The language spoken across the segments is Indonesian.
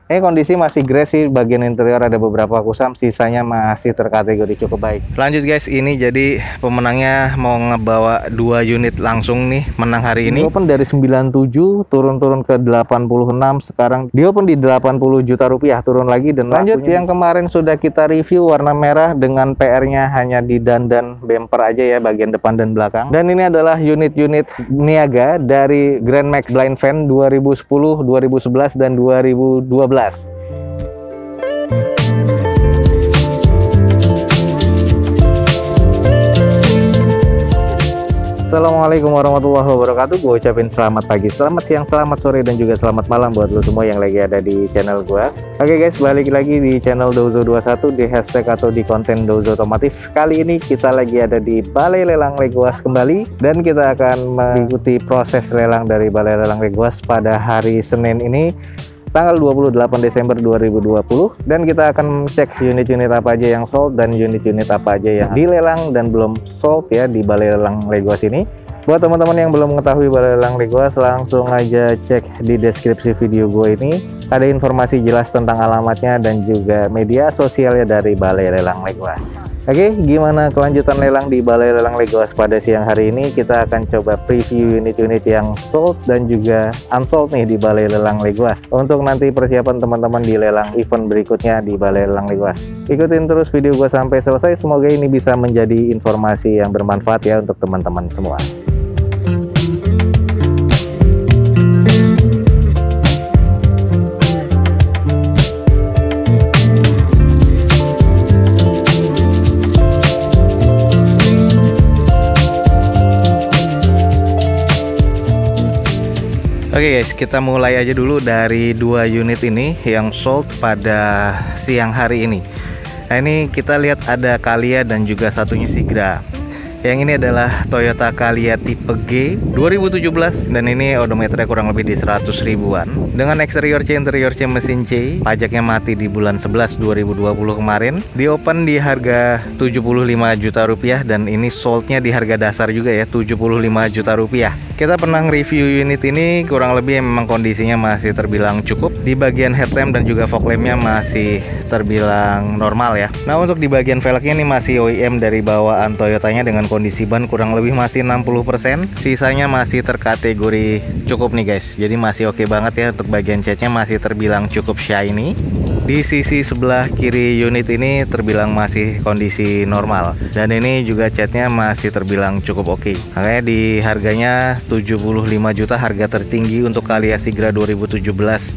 Ini kondisi masih grey sih, bagian interior ada beberapa kusam, sisanya masih terkategori cukup baik. Lanjut guys, ini jadi pemenangnya mau ngebawa 2 unit langsung nih menang hari ini. Di open dari 97 turun-turun ke 86, sekarang di open di 80 juta rupiah, turun lagi. Dan lanjut yang kemarin sudah kita review warna merah dengan PR-nya hanya di dandan bumper aja ya, bagian depan dan belakang. Dan ini adalah unit-unit niaga dari Grand Max Blind Van 2010, 2011 dan 2012. Assalamualaikum warahmatullahi wabarakatuh. Gue ucapin selamat pagi, selamat siang, selamat sore, dan juga selamat malam buat lo semua yang lagi ada di channel gue. Oke guys, balik lagi di channel Dozo21, di hashtag atau di konten Dozo Otomotif. Kali ini kita lagi ada di Balai Lelang Legoas kembali, dan kita akan mengikuti proses lelang dari Balai Lelang Legoas pada hari Senin ini, tanggal 28 Desember 2020, dan kita akan cek unit-unit apa aja yang sold dan unit-unit apa aja yang dilelang dan belum sold ya di Balai Lelang Legoas ini. Buat teman-teman yang belum mengetahui Balai Lelang Legoas, langsung aja cek di deskripsi video gue ini, ada informasi jelas tentang alamatnya dan juga media sosialnya dari Balai Lelang Legoas. Oke, gimana kelanjutan lelang di Balai Lelang Legoas pada siang hari ini? Kita akan coba preview unit-unit yang sold dan juga unsold nih di Balai Lelang Legoas, untuk nanti persiapan teman-teman di lelang event berikutnya di Balai Lelang Legoas. Ikutin terus video gue sampai selesai, semoga ini bisa menjadi informasi yang bermanfaat ya untuk teman-teman semua. Oke guys, kita mulai aja dulu dari 2 unit ini yang sold pada siang hari ini. Nah ini kita lihat ada Calya dan juga satunya Sigra. Yang ini adalah Toyota Calya tipe G 2017, dan ini odometernya kurang lebih di 100 ribuan dengan eksterior C, interior C, mesin C. Pajaknya mati di bulan 11 2020 kemarin. Di open di harga 75 juta rupiah, dan ini soldnya di harga dasar juga ya, 75 juta rupiah. Kita pernah review unit ini, kurang lebih memang kondisinya masih terbilang cukup. Di bagian headlamp dan juga fog lampnya masih terbilang normal ya. Nah untuk di bagian velgnya ini masih OEM dari bawaan Toyotanya dengan kondisi ban kurang lebih masih 60%. Sisanya masih terkategori cukup nih guys. Jadi masih oke banget ya. Untuk bagian catnya masih terbilang cukup shiny. Di sisi sebelah kiri unit ini terbilang masih kondisi normal, dan ini juga catnya masih terbilang cukup oke. Makanya di harganya 75 juta, harga tertinggi untuk Calya Sigra 2017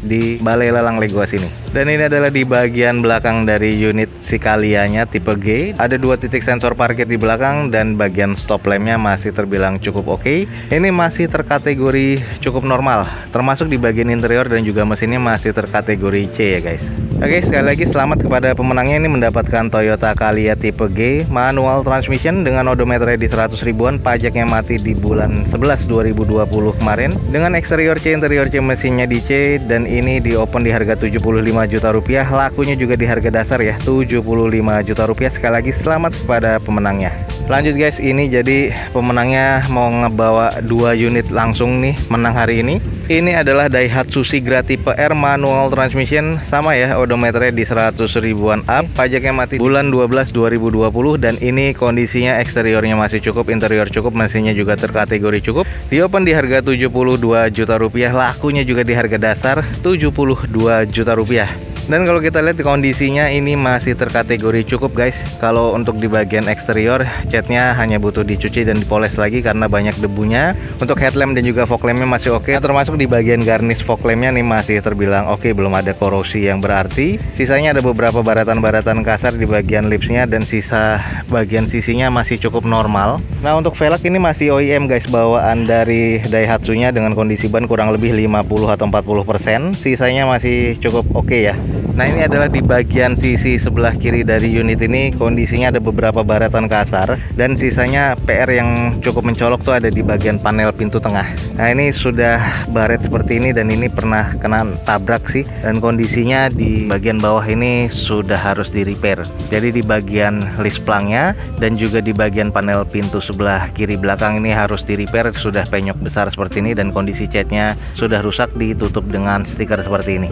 di Balai Lelang Legoas ini. Dan ini adalah di bagian belakang dari unit si Calyanya tipe G. Ada 2 titik sensor parkir di belakang, dan bagian stop lampnya masih terbilang cukup oke. Ini masih terkategori cukup normal, termasuk di bagian interior dan juga mesinnya masih terkategori C ya guys. Oke, sekali lagi selamat kepada pemenangnya, ini mendapatkan Toyota Calya tipe G manual transmission dengan odometernya di 100 ribuan, pajaknya mati di bulan 11 2020 kemarin, dengan eksterior C, interior C, mesinnya di C, dan ini di open di harga 75 juta rupiah, lakunya juga di harga dasar ya, 75 juta rupiah. Sekali lagi selamat kepada pemenangnya. Lanjut guys, ini jadi pemenangnya mau ngebawa 2 unit langsung nih menang hari ini. Ini adalah Daihatsu Sigra tipe R manual transmission, sama ya, odometernya di 100 ribuan up, pajaknya mati bulan 12 2020, dan ini kondisinya eksteriornya masih cukup, interior cukup, mesinnya juga terkategori cukup. Di open di harga 72 juta rupiah, lakunya juga di harga dasar 72 juta rupiah. Dan kalau kita lihat kondisinya ini masih terkategori cukup guys. Kalau untuk di bagian eksterior, catnya hanya butuh dicuci dan dipoles lagi karena banyak debunya. Untuk headlamp dan juga fog lampnya masih oke. Termasuk di bagian garnish fog lampnya nih masih terbilang oke, belum ada korosi yang berarti. Sisanya ada beberapa baratan-baratan kasar di bagian lipsnya, dan sisa bagian sisinya masih cukup normal. Nah untuk velg ini masih OEM guys, bawaan dari Daihatsu-nya dengan kondisi ban kurang lebih 50 atau 40%. Sisanya masih cukup oke ya. Nah ini adalah di bagian sisi sebelah kiri dari unit ini, kondisinya ada beberapa baratan kasar, dan sisanya PR yang cukup mencolok tuh ada di bagian panel pintu tengah. Nah ini sudah baret seperti ini, dan ini pernah kena tabrak sih, dan kondisinya di bagian bawah ini sudah harus di repair. Jadi di bagian list plangnya dan juga di bagian panel pintu sebelah kiri belakang ini harus di repair, sudah penyok besar seperti ini, dan kondisi catnya sudah rusak, ditutup dengan stiker seperti ini.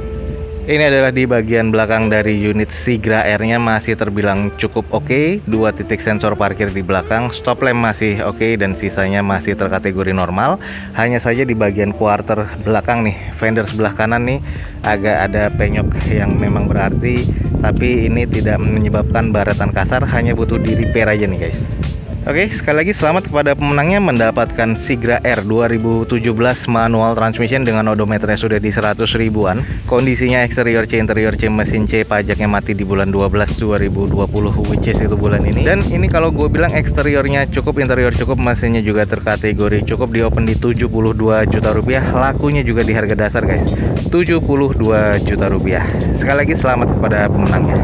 Ini adalah di bagian belakang dari unit Sigra R-nya, masih terbilang cukup oke. 2 titik sensor parkir di belakang, stop lamp masih oke, dan sisanya masih terkategori normal. Hanya saja di bagian quarter belakang nih, fender sebelah kanan nih agak ada penyok yang memang berarti, tapi ini tidak menyebabkan baratan kasar, hanya butuh di repair aja nih guys. Oke, sekali lagi selamat kepada pemenangnya mendapatkan Sigra R 2017 manual transmission dengan odometernya sudah di 100 ribuan. Kondisinya eksterior C, interior C, mesin C, pajaknya mati di bulan 12 2020, which is itu bulan ini. Dan ini kalau gue bilang eksteriornya cukup, interior cukup, mesinnya juga terkategori cukup, di open di 72 juta rupiah. Lakunya juga di harga dasar guys, 72 juta rupiah. Sekali lagi selamat kepada pemenangnya.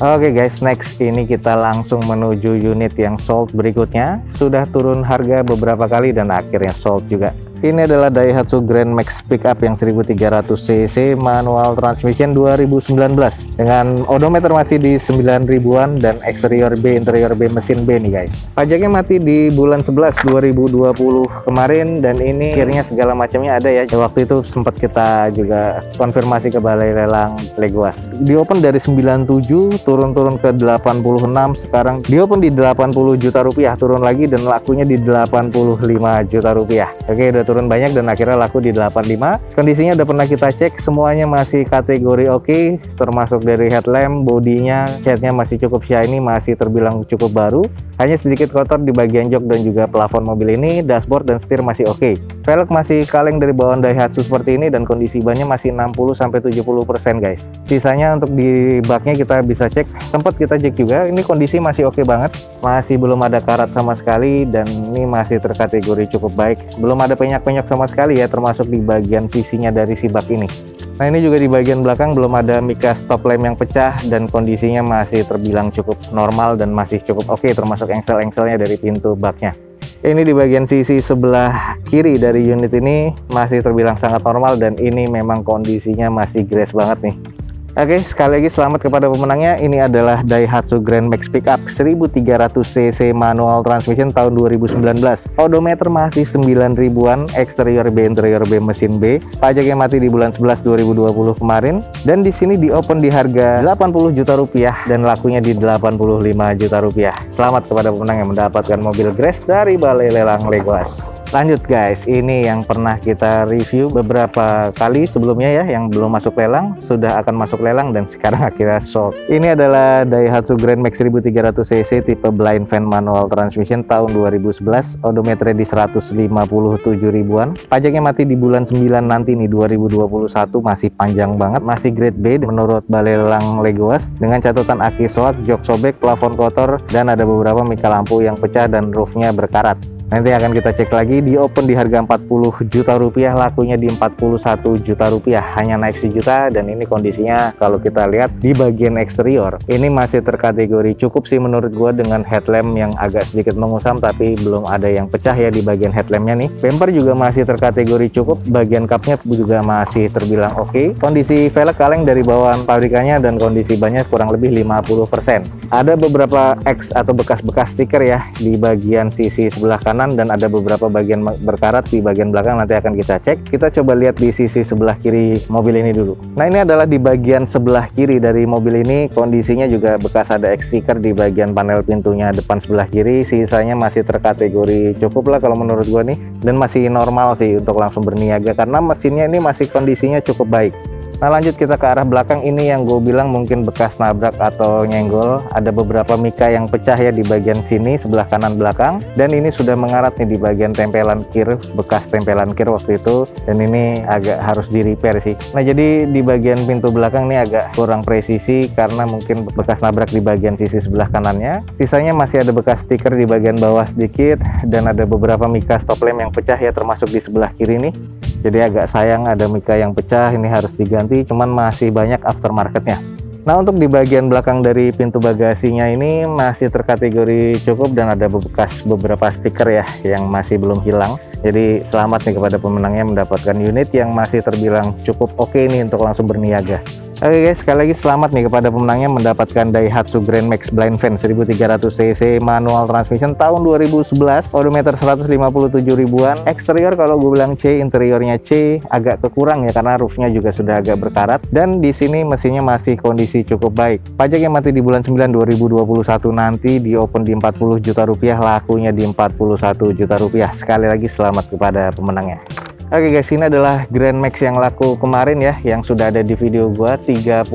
Oke guys, next ini kita langsung menuju unit yang sold berikutnya. Sudah turun harga beberapa kali dan akhirnya sold juga. Ini adalah Daihatsu Grand Max Pickup yang 1300 cc manual transmission 2019 dengan odometer masih di 9 ribuan dan eksterior B, interior B, mesin B nih guys. Pajaknya mati di bulan 11 2020 kemarin, dan ini akhirnya segala macamnya ada ya. Waktu itu sempat kita juga konfirmasi ke Balai Lelang Legoas. Di open dari 97 turun ke 86, sekarang di open di 80 juta rupiah, turun lagi dan lakunya di 85 juta rupiah. Oke, udah turun banyak dan akhirnya laku di 85. Kondisinya udah pernah kita cek, semuanya masih kategori oke, termasuk dari headlamp, bodinya, catnya masih cukup shiny, masih terbilang cukup baru. Hanya sedikit kotor di bagian jok dan juga plafon mobil ini. Dashboard dan setir masih oke. Velg masih kaleng dari bawaan Daihatsu seperti ini, dan kondisi bannya masih 60-70% guys. Sisanya untuk di baknya kita bisa cek, sempat kita cek juga, ini kondisi masih oke banget, masih belum ada karat sama sekali, dan ini masih terkategori cukup baik. Belum ada penyak-penyak sama sekali ya, termasuk di bagian sisinya dari si bak ini. Nah, ini juga di bagian belakang belum ada mika stop lamp yang pecah, dan kondisinya masih terbilang cukup normal dan masih cukup oke, termasuk engsel-engselnya dari pintu baknya. Ini di bagian sisi sebelah kiri dari unit ini masih terbilang sangat normal, dan ini memang kondisinya masih grace banget nih. Oke, sekali lagi selamat kepada pemenangnya. Ini adalah Daihatsu Grand Max Pickup 1300 cc manual transmission tahun 2019. Odometer masih 9 ribuan, eksterior B, interior B, mesin B. Pajaknya mati di bulan 11 2020 kemarin. Dan di sini di open di harga 80 juta rupiah dan lakunya di 85 juta rupiah. Selamat kepada pemenang yang mendapatkan mobil Grace dari Balai Lelang Legoas. Lanjut guys, ini yang pernah kita review beberapa kali sebelumnya ya, yang belum masuk lelang, sudah akan masuk lelang dan sekarang akhirnya sold. Ini adalah Daihatsu Grand Max 1300 cc tipe blind fan manual transmission tahun 2011, odometernya di 157 ribuan. Pajaknya mati di bulan 9 nanti nih 2021, masih panjang banget, masih grade B menurut Balai Lelang Legoas, dengan catatan aki soak, jok sobek, plafon kotor, dan ada beberapa mika lampu yang pecah dan roofnya berkarat. Nanti akan kita cek lagi. Di open di harga 40 juta rupiah, lakunya di 41 juta rupiah, hanya naik sejuta. Dan ini kondisinya kalau kita lihat di bagian eksterior ini masih terkategori cukup sih menurut gua, dengan headlamp yang agak sedikit mengusam tapi belum ada yang pecah ya di bagian headlampnya nih. Bumper juga masih terkategori cukup, bagian cupnya juga masih terbilang oke. Kondisi velg kaleng dari bawaan pabrikannya dan kondisi bannya kurang lebih 50%. Ada beberapa X atau bekas-bekas stiker ya di bagian sisi sebelah kanan, dan ada beberapa bagian berkarat di bagian belakang, nanti akan kita cek. Kita coba lihat di sisi sebelah kiri mobil ini dulu. Nah, ini adalah di bagian sebelah kiri dari mobil ini, kondisinya juga bekas ada X stiker di bagian panel pintunya depan sebelah kiri. Sisanya masih terkategori cukup lah kalau menurut gua nih, dan masih normal sih untuk langsung berniaga karena mesinnya ini masih kondisinya cukup baik. Nah, lanjut kita ke arah belakang. Ini yang gue bilang mungkin bekas nabrak atau nyenggol. Ada beberapa mika yang pecah ya di bagian sini sebelah kanan belakang, dan ini sudah mengarat nih di bagian tempelan kir, bekas tempelan kir waktu itu, dan ini agak harus di repair sih. Nah, jadi di bagian pintu belakang ini agak kurang presisi karena mungkin bekas nabrak di bagian sisi sebelah kanannya. Sisanya masih ada bekas stiker di bagian bawah sedikit, dan ada beberapa mika stop lamp yang pecah ya, termasuk di sebelah kiri nih. Jadi agak sayang ada mika yang pecah, ini harus diganti, cuman masih banyak aftermarketnya. Nah, untuk di bagian belakang dari pintu bagasinya ini masih terkategori cukup, dan ada bekas beberapa stiker ya yang masih belum hilang. Jadi selamat nih kepada pemenangnya mendapatkan unit yang masih terbilang cukup oke nih untuk langsung berniaga. Oke guys, sekali lagi selamat nih kepada pemenangnya mendapatkan Daihatsu Grand Max Blind Van 1300 cc manual transmission tahun 2011, odometer 157 ribuan. Eksterior kalau gue bilang C, interiornya C, agak kekurang ya karena roofnya juga sudah agak berkarat. Dan di sini mesinnya masih kondisi cukup baik. Pajak yang mati di bulan 9 2021 nanti di open di 40 juta rupiah, lakunya di 41 juta rupiah. Sekali lagi selamat kepada pemenangnya. Oke guys, ini adalah Grand Max yang laku kemarin ya, yang sudah ada di video gua, 35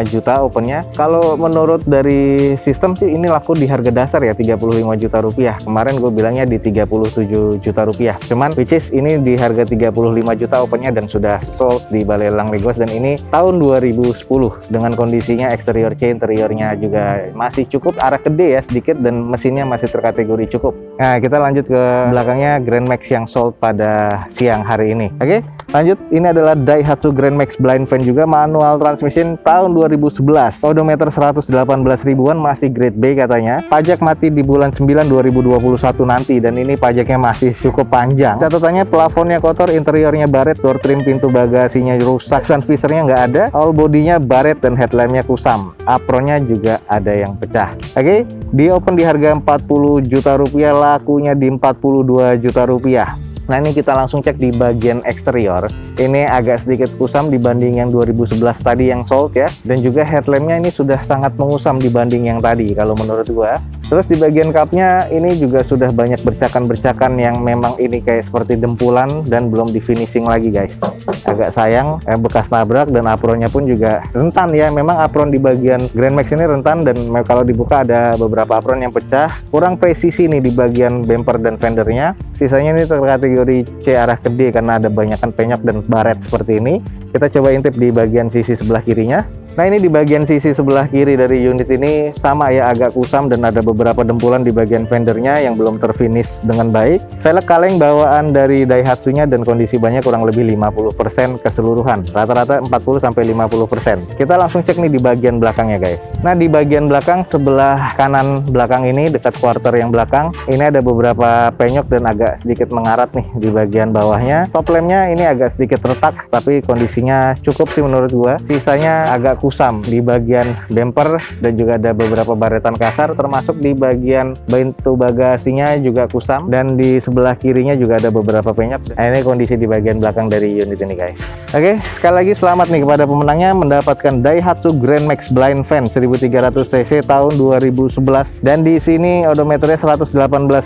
juta opennya. Kalau menurut dari sistem sih ini laku di harga dasar ya, 35 juta rupiah. Kemarin gue bilangnya di 37 juta rupiah. Cuman which is ini di harga 35 juta opennya dan sudah sold di Balai Lelang Legos, dan ini tahun 2010 dengan kondisinya eksterior C, interiornya juga masih cukup arah gede ya sedikit, dan mesinnya masih terkategori cukup. Nah, kita lanjut ke belakangnya Grand Max yang sold pada siang hari ini. Oke, lanjut. Ini adalah Daihatsu Grand Max Blind Van juga manual transmission tahun 2011, odometer 118 ribuan, masih grade B katanya. Pajak mati di bulan 9 2021 nanti, dan ini pajaknya masih cukup panjang. Catatannya plafonnya kotor, interiornya baret, door trim pintu bagasinya rusak, sun visor-nya nggak ada, all bodinya baret dan headlampnya kusam. Apronnya juga ada yang pecah. Oke, di open di harga 40 juta rupiah, lakunya di 42 juta rupiah. Nah, ini kita langsung cek di bagian eksterior. Ini agak sedikit kusam dibanding yang 2011 tadi yang sold ya. Dan juga headlampnya ini sudah sangat mengusam dibanding yang tadi kalau menurut gua. Terus di bagian cupnya ini juga sudah banyak bercakan-bercakan yang memang ini kayak seperti dempulan dan belum di finishing lagi guys. Agak sayang, bekas nabrak, dan apronnya pun juga rentan ya. Memang apron di bagian Grand Max ini rentan, dan kalau dibuka ada beberapa apron yang pecah. Kurang presisi nih di bagian bumper dan fendernya. Sisanya ini terkategori C arah ke D karena ada banyakan penyok dan baret seperti ini. Kita coba intip di bagian sisi sebelah kirinya. Nah, ini di bagian sisi sebelah kiri dari unit ini sama ya, agak kusam dan ada beberapa dempulan di bagian fendernya yang belum terfinish dengan baik. Velg kaleng bawaan dari Daihatsu-nya dan kondisi bannya kurang lebih 50% keseluruhan. Rata-rata 40-50%. Kita langsung cek nih di bagian belakangnya guys. Nah, di bagian belakang sebelah kanan belakang ini dekat quarter yang belakang, ini ada beberapa penyok dan agak sedikit mengarat nih di bagian bawahnya. Stop lamp-nya ini agak sedikit retak tapi kondisinya cukup sih menurut gua. Sisanya agak kusam di bagian bumper dan juga ada beberapa baretan kasar, termasuk di bagian pintu bagasinya juga kusam, dan di sebelah kirinya juga ada beberapa penyok. Nah, ini kondisi di bagian belakang dari unit ini guys. Oke, sekali lagi selamat nih kepada pemenangnya mendapatkan Daihatsu Grand Max Blind Van 1300 cc tahun 2011, dan di sini odometernya 118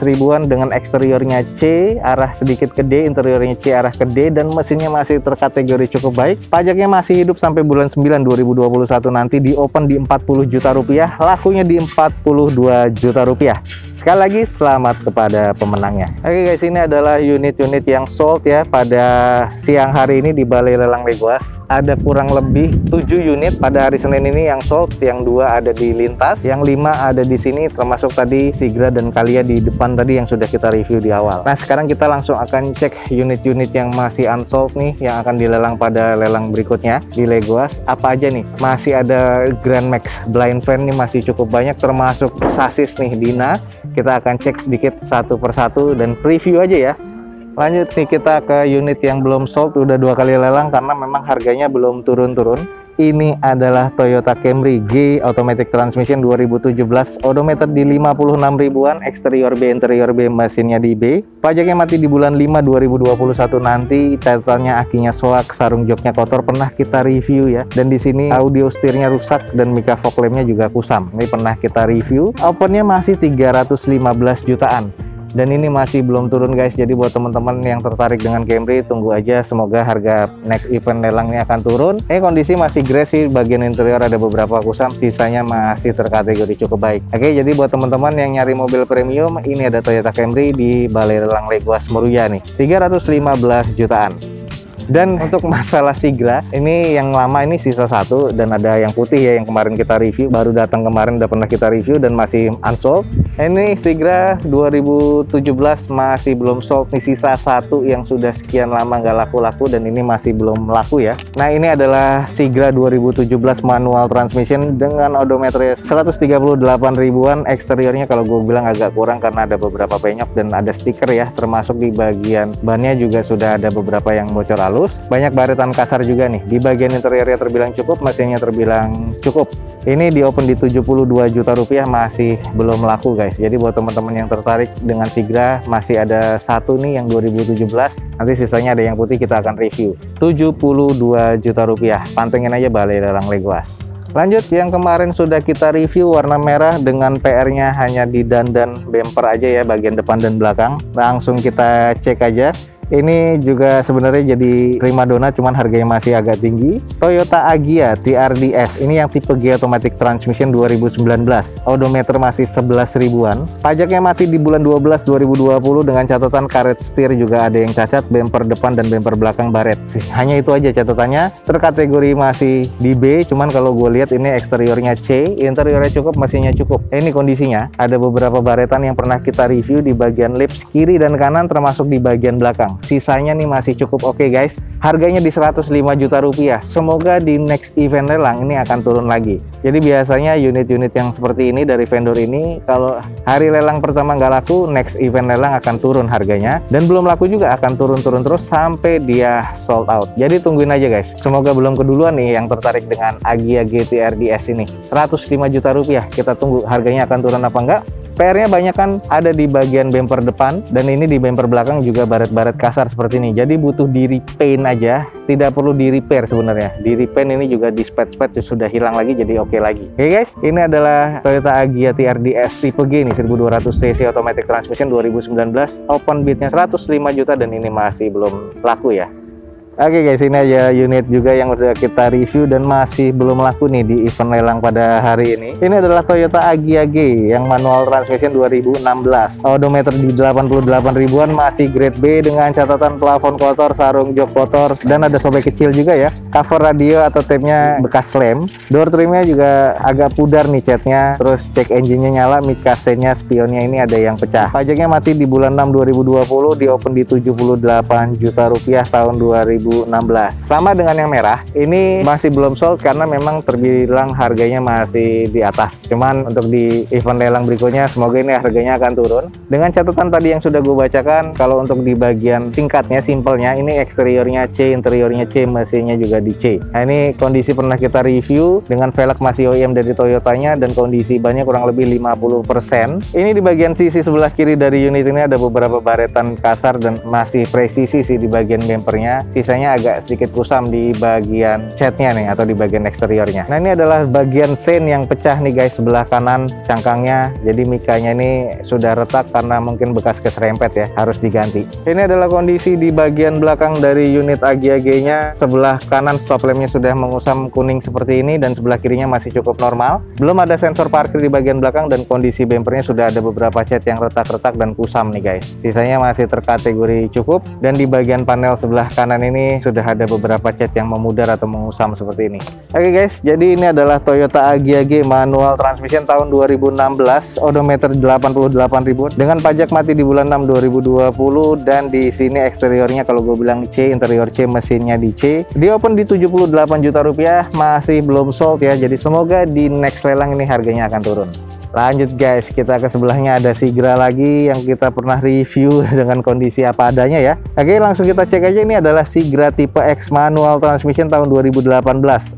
ribuan dengan eksteriornya C arah sedikit ke D, interiornya C arah ke D, dan mesinnya masih terkategori cukup baik. Pajaknya masih hidup sampai bulan 9 2021 nanti di open di 40 juta rupiah, lakunya di 42 juta rupiah. Sekali lagi selamat kepada pemenangnya. Oke guys, ini adalah unit-unit yang sold ya pada siang hari ini di Balai Lelang Legoas. Ada kurang lebih 7 unit pada hari Senin ini yang sold, yang 2 ada di lintas, yang 5 ada di sini, termasuk tadi Sigra dan Kalia di depan tadi yang sudah kita review di awal. Nah, sekarang kita langsung akan cek unit-unit yang masih unsold nih, yang akan dilelang pada lelang berikutnya di Legoas. Apa aja nih? Masih ada Grand Max Blind Van nih, masih cukup banyak, termasuk sasis nih Dina. Kita akan cek sedikit satu persatu dan preview aja ya. Lanjut nih kita ke unit yang belum sold, udah 2 kali lelang karena memang harganya belum turun-turun. Ini adalah Toyota Camry G Automatic Transmission 2017, odometer di 56 ribuan, eksterior B, interior B, mesinnya di B. Pajaknya mati di bulan 5 2021 nanti. Catatannya akinya soak, sarung joknya kotor, pernah kita review ya. Dan di sini audio setirnya rusak dan mica fog lamp-nya juga kusam. Ini pernah kita review. Opennya masih 315 jutaan. Dan ini masih belum turun guys, jadi buat teman-teman yang tertarik dengan Camry tunggu aja, semoga harga next event lelangnya akan turun. Ini kondisi masih grass sih, bagian interior ada beberapa kusam, sisanya masih terkategori cukup baik. Oke, jadi buat teman-teman yang nyari mobil premium, ini ada Toyota Camry di Balai Lelang Legoas Meruya nih, 315 jutaan. Dan untuk masalah Sigra, ini yang lama ini sisa 1 dan ada yang putih ya yang kemarin kita review, baru datang kemarin udah pernah kita review dan masih unsold. Ini Sigra 2017 masih belum sold nih, sisa satu yang sudah sekian lama nggak laku-laku dan ini masih belum laku ya. Nah ini adalah Sigra 2017 manual transmission dengan odometer 138 ribuan. Eksteriornya kalau gue bilang agak kurang karena ada beberapa penyok dan ada stiker ya, termasuk di bagian bannya juga sudah ada beberapa yang bocor halus. Banyak baretan kasar juga nih. Di bagian interiornya terbilang cukup, mesinnya terbilang cukup. Ini di open di 72 juta rupiah, masih belum laku guys. Jadi buat teman-teman yang tertarik dengan Sigra, masih ada satu nih yang 2017. Nanti sisanya ada yang putih, kita akan review. 72 juta rupiah. Pantengin aja Balai Lelang Legoas. Lanjut, yang kemarin sudah kita review warna merah dengan PR-nya hanya di dandan bumper aja ya, bagian depan dan belakang. Langsung kita cek aja. Ini juga sebenarnya jadi primadona, cuman harganya masih agak tinggi. Toyota Agya TRDS. Ini yang tipe G automatic transmission 2019. Odometer masih 11 ribuan. Pajaknya mati di bulan 12 2020 dengan catatan karet setir juga ada yang cacat, bumper depan dan bumper belakang baret. Hanya itu aja catatannya. Terkategori masih di B, cuman kalau gue lihat ini eksteriornya C, interiornya cukup, mesinnya cukup. Ini kondisinya. Ada beberapa baretan yang pernah kita review di bagian lips kiri dan kanan, termasuk di bagian belakang. Sisanya nih masih cukup oke guys. Harganya di 105 juta rupiah. Semoga di next event lelang ini akan turun lagi. Jadi biasanya unit-unit yang seperti ini dari vendor ini, kalau hari lelang pertama nggak laku, next event lelang akan turun harganya. Dan belum laku juga akan turun-turun terus sampai dia sold out. Jadi tungguin aja guys. Semoga belum keduluan nih yang tertarik dengan Agya GT-RDS ini. 105 juta rupiah. Kita tunggu harganya akan turun apa enggak. PR-nya banyak kan ada di bagian bumper depan, dan ini di bumper belakang juga baret-baret kasar seperti ini. Jadi butuh di repaint aja, tidak perlu di repair sebenarnya. Di repaint ini juga di spet-spet sudah hilang lagi, jadi oke lagi. Oke guys, ini adalah Toyota Agya TRDS tipe G nih, 1200 cc automatic transmission 2019. Open bidnya 105 juta dan ini masih belum laku ya. Oke guys, ini aja unit juga yang udah kita review dan masih belum laku nih di event lelang pada hari ini. Ini adalah Toyota Agya G yang manual transmission 2016. Odometer di 88 ribuan, masih grade B dengan catatan plafon kotor, sarung jok kotor, dan ada sobek kecil juga ya. Cover radio atau tape-nya bekas lem. Door trimnya juga agak pudar nih catnya. Terus cek engine-nya nyala, mic kasetnya, spionnya ini ada yang pecah. Pajaknya mati di bulan 6 2020, di open di 78 juta rupiah tahun 2016. Sama dengan yang merah, ini masih belum sold karena memang terbilang harganya masih di atas. Cuman untuk di event lelang berikutnya semoga ini harganya akan turun. Dengan catatan tadi yang sudah gue bacakan, kalau untuk di bagian singkatnya, simpelnya, ini eksteriornya C, interiornya C, mesinnya juga di C. Nah ini kondisi pernah kita review dengan velg masih OEM dari Toyotanya dan kondisi bannya kurang lebih 50%. Ini di bagian sisi sebelah kiri dari unit ini ada beberapa baretan kasar dan masih presisi sih di bagian bumpernya. Sisanya agak sedikit kusam di bagian catnya nih atau di bagian eksteriornya. Nah ini adalah bagian sen yang pecah nih guys, sebelah kanan cangkangnya. Jadi mikanya ini sudah retak karena mungkin bekas keserempet ya, harus diganti. Ini adalah kondisi di bagian belakang dari unit Agya G-nya. Sebelah kanan stop lampnya sudah mengusam kuning seperti ini dan sebelah kirinya masih cukup normal. Belum ada sensor parkir di bagian belakang dan kondisi bumpernya sudah ada beberapa cat yang retak-retak dan kusam nih guys. Sisanya masih terkategori cukup dan di bagian panel sebelah kanan ini sudah ada beberapa cat yang memudar atau mengusam seperti ini. Oke guys, jadi ini adalah Toyota Agya G manual transmission tahun 2016, odometer 88 ribu dengan pajak mati di bulan 6 2020 dan di sini eksteriornya kalau gue bilang C, interior C, mesinnya di C. Di open di 78 juta rupiah, masih belum sold ya. Jadi semoga di next lelang ini harganya akan turun. Lanjut guys, kita ke sebelahnya ada Sigra lagi yang kita pernah review dengan kondisi apa adanya ya. Oke, langsung kita cek aja. Ini adalah Sigra tipe X manual transmission tahun 2018.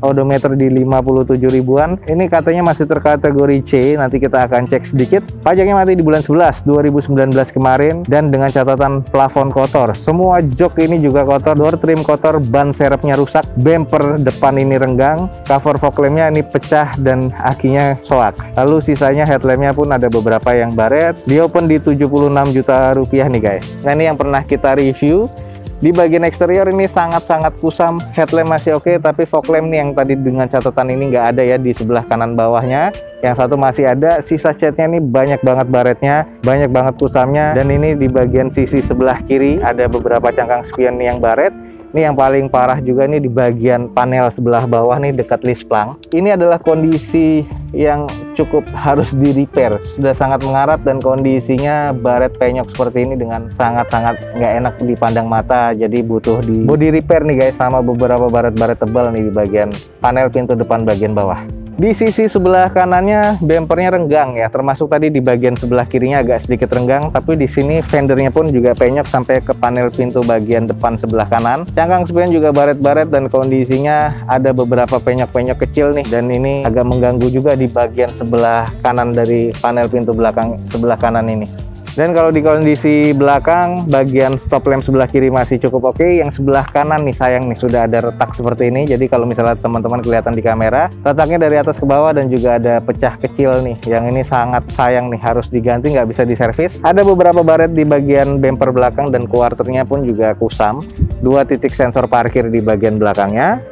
Odometer di 57 ribuan. Ini katanya masih terkategori C. Nanti kita akan cek sedikit. Pajaknya mati di bulan 11 2019 kemarin dan dengan catatan plafon kotor. Semua jok ini juga kotor, door trim kotor, ban serepnya rusak, bumper depan ini renggang, cover fog lampnya ini pecah dan akinya soak. Lalu sisanya headlampnya pun ada beberapa yang baret. Di open di 76 juta rupiah nih guys. Nah ini yang pernah kita review. Di bagian eksterior ini sangat-sangat kusam. Headlamp masih oke, tapi fog lamp nih yang tadi dengan catatan ini nggak ada ya di sebelah kanan bawahnya. Yang satu masih ada. Sisa catnya ini banyak banget baretnya, banyak banget kusamnya. Dan ini di bagian sisi sebelah kiri ada beberapa cangkang spion yang baret. Ini yang paling parah juga nih di bagian panel sebelah bawah nih dekat lisplang. Ini adalah kondisi yang cukup harus di repair. Sudah sangat mengarat dan kondisinya baret penyok seperti ini dengan sangat-sangat nggak enak dipandang mata. Jadi butuh di body repair nih guys, sama beberapa baret-baret tebal nih di bagian panel pintu depan bagian bawah. Di sisi sebelah kanannya bempernya renggang ya, termasuk tadi di bagian sebelah kirinya agak sedikit renggang, tapi di sini fendernya pun juga penyok sampai ke panel pintu bagian depan sebelah kanan. Cangkang spion juga baret-baret dan kondisinya ada beberapa penyok-penyok kecil nih, dan ini agak mengganggu juga di bagian sebelah kanan dari panel pintu belakang sebelah kanan ini. Dan kalau di kondisi belakang, bagian stop lamp sebelah kiri masih cukup oke. Yang sebelah kanan nih sayang nih, sudah ada retak seperti ini. Jadi kalau misalnya teman-teman kelihatan di kamera, retaknya dari atas ke bawah dan juga ada pecah kecil nih. Yang ini sangat sayang nih, harus diganti, nggak bisa diservis. Ada beberapa baret di bagian bumper belakang dan quarternya pun juga kusam. 2 titik sensor parkir di bagian belakangnya.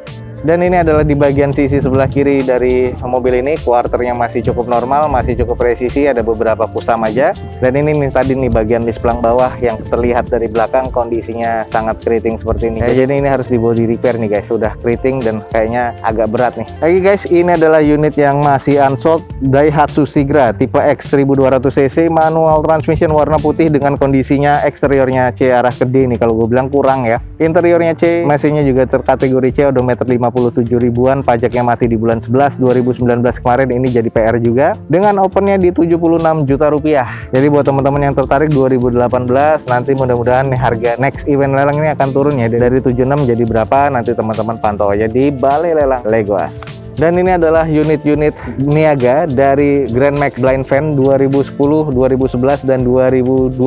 Dan ini adalah di bagian sisi sebelah kiri dari mobil ini, quarternya masih cukup normal, masih cukup presisi, ada beberapa kusam aja. Dan ini nih tadi nih bagian displang bawah yang terlihat dari belakang kondisinya sangat keriting seperti ini. Jadi ini harus di body repair nih guys, sudah keriting dan kayaknya agak berat nih. Oke guys, ini adalah unit yang masih unsold, Daihatsu Sigra tipe X 1200 cc, manual transmission warna putih dengan kondisinya eksteriornya C arah ke D nih, kalau gue bilang kurang ya. Interiornya C, mesinnya juga terkategori C, odometer 57 ribuan, pajaknya mati di bulan 11 2019 kemarin, ini jadi PR juga, dengan opennya di 76 juta rupiah. Jadi buat teman-teman yang tertarik 2018, nanti mudah-mudahan nih harga next event lelang ini akan turun ya, dari 76 jadi berapa, nanti teman-teman pantau aja di Balai Lelang Legoas. Dan ini adalah unit-unit niaga dari Grand Max Blind Van 2010, 2011, dan 2012.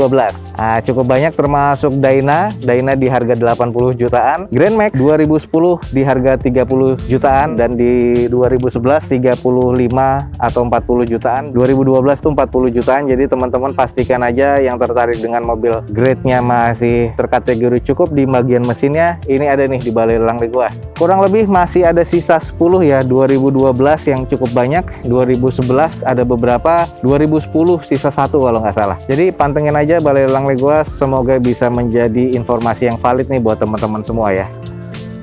Nah, cukup banyak termasuk Dyna di harga 80 jutaan, Grand Max 2010 di harga 30 jutaan, dan di 2011 35 atau 40 jutaan, 2012 tuh 40 jutaan. Jadi teman-teman pastikan aja yang tertarik dengan mobil grade-nya masih terkategori cukup di bagian mesinnya, ini ada nih di Balai Lelang Legoas. Kurang lebih masih ada sisa 10 ya, 2012 yang cukup banyak, 2011 ada beberapa, 2010 sisa 1 kalau nggak salah. Jadi pantengin aja Balai Lelang Legoas, semoga bisa menjadi informasi yang valid nih buat teman-teman semua ya.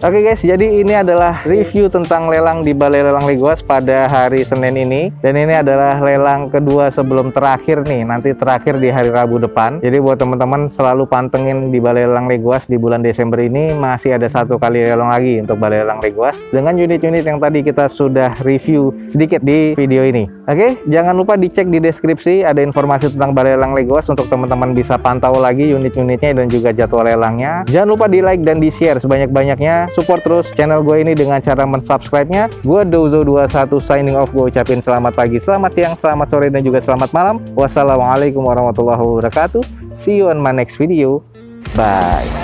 Oke guys, jadi ini adalah review tentang lelang di Balai Lelang Legoas pada hari Senin ini. Dan ini adalah lelang kedua sebelum terakhir nih, nanti terakhir di hari Rabu depan. Jadi buat teman-teman selalu pantengin di Balai Lelang Legoas di bulan Desember ini, masih ada 1 kali lelang lagi untuk Balai Lelang Legoas dengan unit-unit yang tadi kita sudah review sedikit di video ini. Oke, jangan lupa dicek di deskripsi, ada informasi tentang Balai Lelang Legoas untuk teman-teman bisa pantau lagi unit-unitnya dan juga jadwal lelangnya. Jangan lupa di like dan di share sebanyak-banyaknya. Support terus channel gue ini dengan cara mensubscribe-nya. Gue Dozo21 signing off. Gue ucapin selamat pagi, selamat siang, selamat sore, dan juga selamat malam. Wassalamualaikum warahmatullahi wabarakatuh. See you on my next video. Bye.